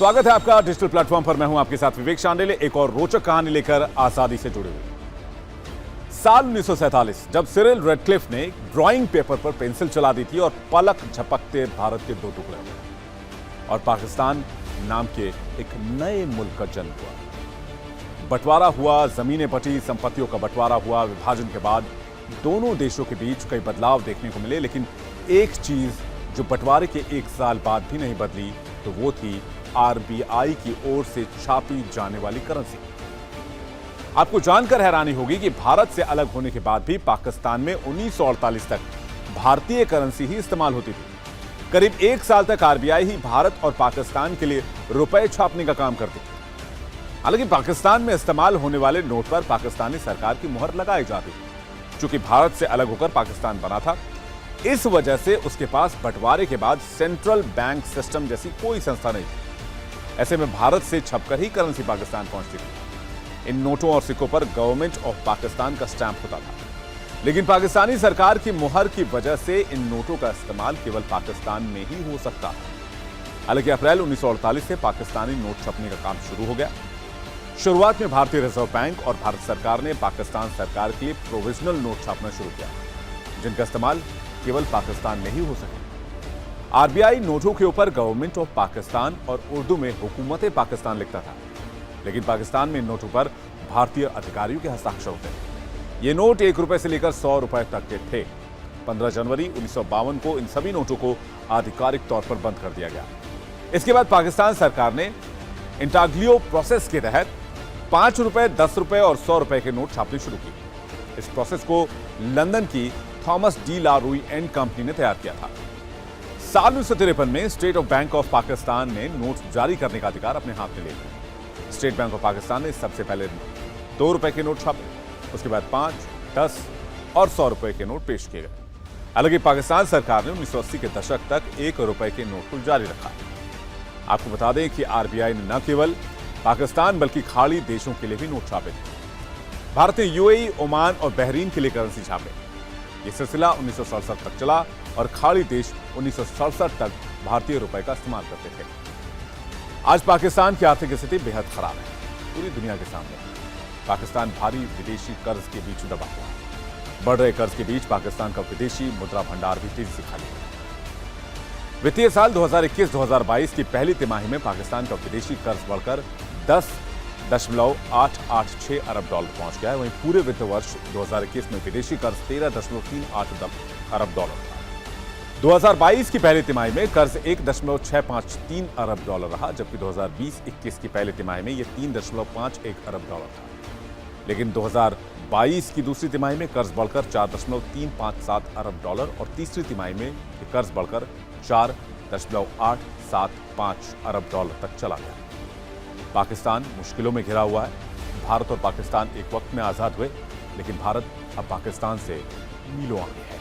स्वागत है आपका डिजिटल प्लेटफॉर्म पर। मैं हूं आपके साथ विवेक शांडिल्य, एक और रोचक कहानी लेकर आजादी से जुड़े हुए। साल 1947 जब सिरिल रेडक्लिफ ने ड्राइंग पेपर पर पेंसिल चला दी थी और पलक झपकते भारत के दो टुकड़े हुए और पाकिस्तान नाम के एक नए मुल्क का जन्म हुआ। बंटवारा हुआ, जमीनें बटी, संपत्तियों का बंटवारा हुआ। विभाजन के बाद दोनों देशों के बीच कई बदलाव देखने को मिले, लेकिन एक चीज जो बंटवारे के एक साल बाद भी नहीं बदली तो वो थी आरबीआई की ओर से छापी जाने वाली करेंसी। आपको जानकर हैरानी होगी कि भारत से अलग होने के बाद भी पाकिस्तान में 1948 तक भारतीय करेंसी ही इस्तेमाल होती थी। करीब एक साल तक आरबीआई ही भारत और पाकिस्तान के लिए रुपए छापने का काम करती थी। हालांकि पाकिस्तान में इस्तेमाल होने वाले नोट पर पाकिस्तानी सरकार की मुहर लगाई जाती थी। चूंकि भारत से अलग होकर पाकिस्तान बना था, इस वजह से उसके पास बंटवारे के बाद सेंट्रल बैंक सिस्टम जैसी कोई संस्था नहीं थी। ऐसे में भारत से छपकर ही करेंसी पाकिस्तान पहुंचती थी। इन नोटों और सिक्कों पर गवर्नमेंट ऑफ पाकिस्तान का स्टैंप होता था, लेकिन पाकिस्तानी सरकार की मुहर की वजह से इन नोटों का इस्तेमाल केवल पाकिस्तान में ही हो सकता है। हालांकि अप्रैल 1948 से पाकिस्तानी नोट छपने का काम शुरू हो गया। शुरुआत में भारतीय रिजर्व बैंक और भारत सरकार ने पाकिस्तान सरकार के लिए प्रोविजनल नोट छापना शुरू किया, जिनका इस्तेमाल केवल पाकिस्तान में ही हो सके। आरबीआई नोटों के ऊपर गवर्नमेंट ऑफ पाकिस्तान और उर्दू में हुकूमत पाकिस्तान लिखता था, लेकिन पाकिस्तान में इन नोटों पर भारतीय अधिकारियों के हस्ताक्षर होते थे। ये नोट 1 रुपए से लेकर 100 रुपए तक के थे। 15 जनवरी 1952 को इन सभी नोटों को आधिकारिक तौर पर बंद कर दिया गया। इसके बाद पाकिस्तान सरकार ने इंटाग्लियो प्रोसेस के तहत 5 रुपए, 10 रुपए और 100 रुपए के नोट छापने शुरू किए। इस प्रोसेस को लंदन की थॉमस डी ला रुई एंड कंपनी ने तैयार किया था। साल 1953 में state of bank of Pakistan ने नोट जारी करने का अधिकार अपने हाथ में ले लिया। स्टेट बैंक ऑफ पाकिस्तान ने सबसे पहले 2 रुपए के नोट छापे, उसके बाद 5, 10 और 100 रुपए के नोट पेश किए गए। हालांकि पाकिस्तान सरकार ने 1980 के दशक तक 1 रुपए के नोट को जारी रखा। आपको बता दें कि आरबीआई ने न केवल पाकिस्तान बल्कि खाड़ी देशों के लिए भी नोट छापे थे। भारत ने यूएई, ओमान और बहरीन के लिए करेंसी छापे। यह सिलसिला 1967 तक चला और खाड़ी देश 1967 तक भारतीय रुपए का इस्तेमाल करते थे। आज पाकिस्तान की आर्थिक स्थिति बेहद खराब है। पूरी दुनिया के सामने पाकिस्तान भारी विदेशी कर्ज के बीच दबा हुआ है। बढ़ रहे कर्ज के बीच पाकिस्तान का विदेशी मुद्रा भंडार भी तेजी से खाली है। वित्तीय साल 2021-2022 की पहली तिमाही में पाकिस्तान का विदेशी कर्ज बढ़कर 10.886 अरब डॉलर पहुंच गया है। वहीं पूरे वित्त वर्ष 2021 में विदेशी कर्ज 13.38 अरब डॉलर था। 2022 की पहली तिमाही में कर्ज 1.653 अरब डॉलर रहा, जबकि 2020-21 की पहली तिमाही में यह 3.51 अरब डॉलर था। लेकिन 2022 की दूसरी तिमाही में कर्ज बढ़कर 4.357 अरब डॉलर और तीसरी तिमाही में यह कर्ज बढ़कर 4.875 अरब डॉलर तक चला गया। पाकिस्तान मुश्किलों में घिरा हुआ है। भारत और पाकिस्तान एक वक्त में आजाद हुए, लेकिन भारत अब पाकिस्तान से मीलों आगे है।